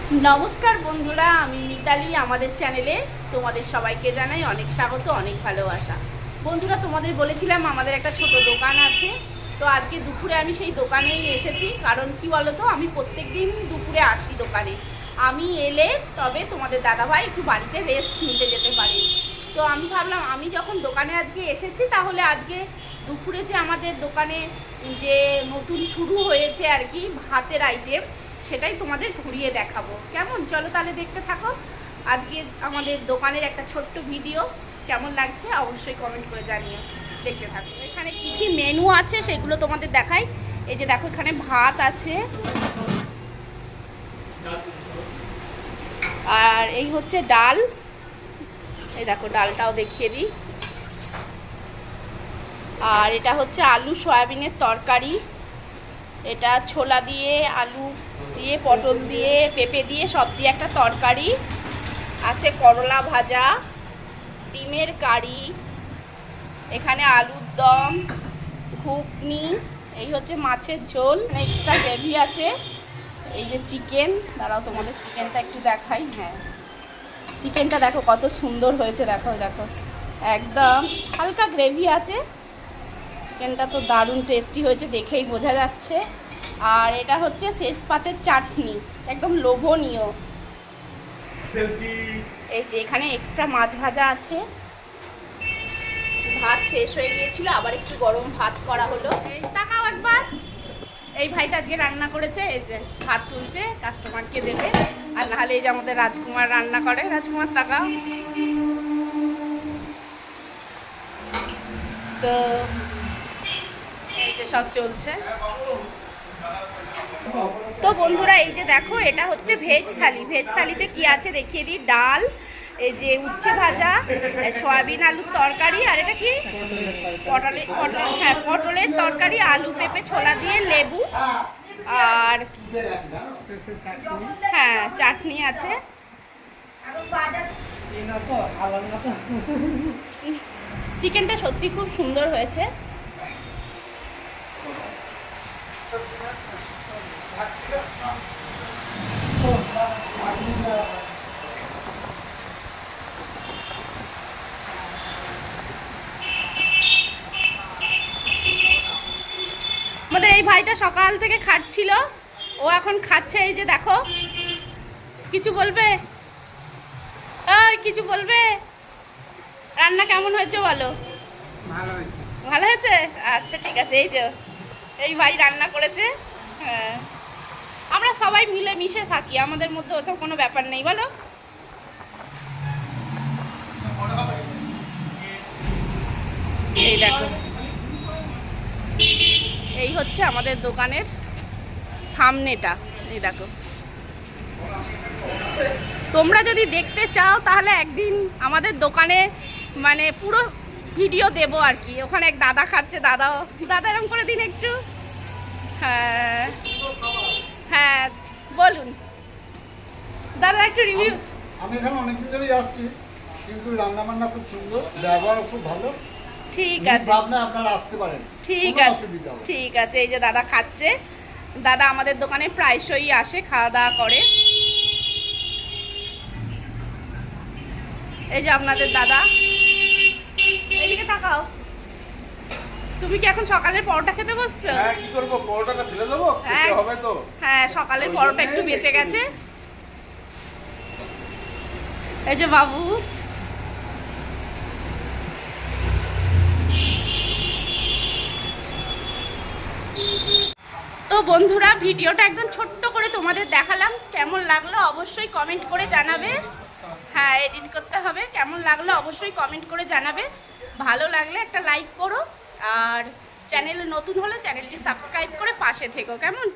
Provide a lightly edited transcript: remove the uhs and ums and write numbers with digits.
নমস্কার বন্ধুরা, আমি মিতালি। আমাদের চ্যানেলে তোমাদের সবাইকে জানাই অনেক স্বাগত, অনেক ভালোবাসা। বন্ধুরা, তোমাদের বলেছিলাম আমাদের একটা ছোট দোকান আছে। তো আজকে দুপুরে আমি সেই দোকানেই এসেছি। কারণ কি বলো তো, আমি প্রত্যেক দিন দুপুরে আসি দোকানে। আমি এলে তবে তোমাদের দাদাভাই একটু বাড়িতে রেস্ট নিতে যেতে পারে। তো আমি ভাবলাম আমি যখন দোকানে আজকে এসেছি, তাহলে আজকে দুপুরে যে আমাদের দোকানে যে নতুন শুরু হয়েছে আর কি ভাতের আইটেম, সেটাই তোমাদের ঘুরিয়ে দেখাবো। কেমন? চলো তাহলে দেখতে থাকো। আজকে আমাদের দোকানের একটা ছোট্ট ভিডিও কেমন লাগছে অবশ্যই কমেন্ট করে জানিও। দেখতে থাকো। এখানে কি কি মেনু আছে সেগুলো তোমাদের দেখাই। এই যে দেখো, এখানে ভাত আছে, আর এই হচ্ছে ডাল। এই দেখো, ডালটাও দেখিয়ে দিই। আর এটা হচ্ছে আলু সয়াবিনের তরকারি। এটা ছোলা দিয়ে, আলু দিয়ে, পটল দিয়ে, পেঁপে দিয়ে, সব দিয়ে একটা তরকারি আছে। করলা ভাজা, ডিমের কারি, এখানে আলুর দম, ঘুগনি, এই হচ্ছে মাছের ঝোল, এক্সট্রা গ্রেভি আছে। এই যে চিকেন, দাঁড়াও তোমাদের চিকেনটা একটু দেখাই। হ্যাঁ, চিকেনটা দেখো কত সুন্দর হয়েছে। দেখো দেখো, একদম হালকা গ্রেভি আছে। চিকেনটা তো দারুণ টেস্টি হয়েছে, দেখেই বোঝা যাচ্ছে। আর এটা হচ্ছে শেষ পাতের চাটনি, একদম লোভনীয়। এই যে এখানে এক্সট্রা মাছ ভাজা আছে। ভাত শেষ হয়ে গিয়েছিল, আবার একটু গরম ভাত করা হলো। এই তাকাও একবার, এই ভাইটা আজকে রান্না করেছে। এই যে ভাত তুলছে, কাস্টমারকে দেবে। আর নাহলে এই যে আমাদের রাজকুমার রান্না করে। রাজকুমার তাকাও। তো এই যে সব চলছে। তো বন্ধুরা, এই যে দেখো, এটা হচ্ছে ভেজ থালি। ভেজ থালিতে কি আছে দেখিয়ে দিই। ডাল, এই যে উচ্ছে ভাজা, সয়াবিন আলুর তরকারি, আর এটা কি পটলের তরকারি, আলু পেঁপে ছোলা দিয়ে, লেবু, আর হ্যাঁ চাটনি আছে। চিকেনটা সত্যি খুব সুন্দর হয়েছে। আমাদের এই ভাইটা সকাল থেকে খাটছিল, ও এখন খাচ্ছে। এই যে দেখো, কিছু বলবে? কিছু বলবে? রান্না কেমন হয়েছে বলো? ভালো হয়েছে? আচ্ছা ঠিক আছে। এই যে এই ভাই রান্না করেছে। হ্যাঁ, আমরা সবাই মিলে মিশে থাকি, আমাদের মধ্যে ওসব কোনো ব্যাপার নেই, বলো? এই দেখো, এই হচ্ছে আমাদের দোকানের সামনেটা। এই দেখো, তোমরা যদি দেখতে চাও তাহলে একদিন আমাদের দোকানে মানে পুরো ভিডিও দেব আর কি। ওখানে এক দাদা খাচ্ছে, দাদা এরকম করে দিন একটু। হ্যাঁ হ্যাঁ, বলুন দাদা, একটু রিভিউ। আমি এখানে অনেকদিন ধরেই আসছি, কিন্তু রান্না বান্না খুব সুন্দর, ব্যবহারও খুব ভালো। ঠিক আছে, আপনি আপনারা আসতে পারেন, ঠিক আছে, ঠিক আছে। এই যে দাদা খাচ্ছে। দাদা আমাদের দোকানে প্রায়শই আসে, খাওয়া দাওয়া করে। এই যে আপনাদের দাদা। এদিকে তাকাও। তুমি কি এখন সকালের পরোটা খেতে বসছো? হ্যাঁ, কি করব, পরোটাটা ফেলে দেবো, খেতে হবে তো। হ্যাঁ, সকালের পরোটা একটু বেঁচে গেছে। এই যে বাবু। তো বন্ধুরা, ভিডিওটা একদম ছোট্ট করে তোমাদের দেখালাম। কেমন লাগলো অবশ্যই কমেন্ট করে জানাবে। হ্যাঁ, এডিট করতে হবে। কেমন লাগলো অবশ্যই কমেন্ট করে জানাবে। ভালো লাগলে একটা লাইক করো, আর চ্যানেলে নতুন হলে চ্যানেলটি সাবস্ক্রাইব করে পাশে থেকো। কেমন?